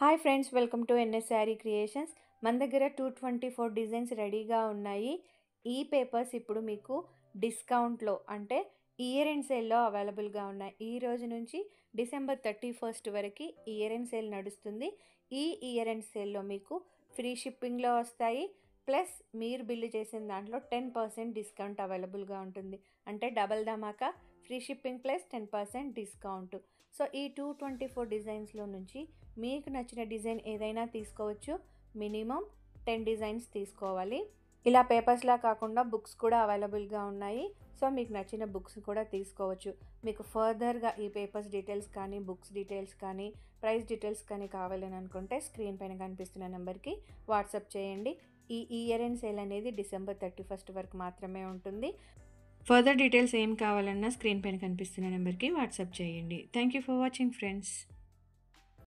Hi friends, welcome to NS Saree Creations. మన దగ్గర 224 designs రెడీగా ఉన్నాయి. ఈ పేపర్స్ ఇప్పుడు మీకు డిస్కౌంట్లో అంటే ఇయర్ ఎండ్ సేల్లో అవైలబుల్గా ఉన్నాయి. ఈ రోజు నుంచి డిసెంబర్ 31 వరకు ఇయర్ ఎండ్ సేల్ నడుస్తుంది. ఈ ఇయర్ ఎండ్ సేల్లో మీకు ఫ్రీ షిప్పింగ్లో వస్తాయి. ప్లస్ మీరు బిల్లు చేసిన దాంట్లో 10% డిస్కౌంట్ అవైలబుల్గా ఉంటుంది. అంటే డబల్ ధమాకా, free shipping plus 10% discount. So ఈ 224 డిజైన్స్లో నుంచి మీకు నచ్చిన డిజైన్ ఏదైనా తీసుకోవచ్చు. మినిమం 10 డిజైన్స్ తీసుకోవాలి. ఇలా పేపర్స్లా కాకుండా బుక్స్ కూడా అవైలబుల్గా ఉన్నాయి. సో మీకు నచ్చిన బుక్స్ కూడా తీసుకోవచ్చు. మీకు ఫర్దర్గా ఈ పేపర్స్ డీటెయిల్స్ కానీ, బుక్స్ డీటెయిల్స్ కానీ, ప్రైస్ డీటెయిల్స్ కానీ కావాలని అనుకుంటే స్క్రీన్ పైన కనిపిస్తున్న నెంబర్కి వాట్సాప్ చేయండి. ఈ ఇయర్ ఎండ్ సేల్ అనేది డిసెంబర్ 31 వరకు మాత్రమే ఉంటుంది. ఫర్దర్ డీటెయిల్స్ ఏం కావాలన్నా స్క్రీన్ పైన కనిపిస్తున్న నెంబర్కి వాట్సాప్ చేయండి. Thank you for watching friends.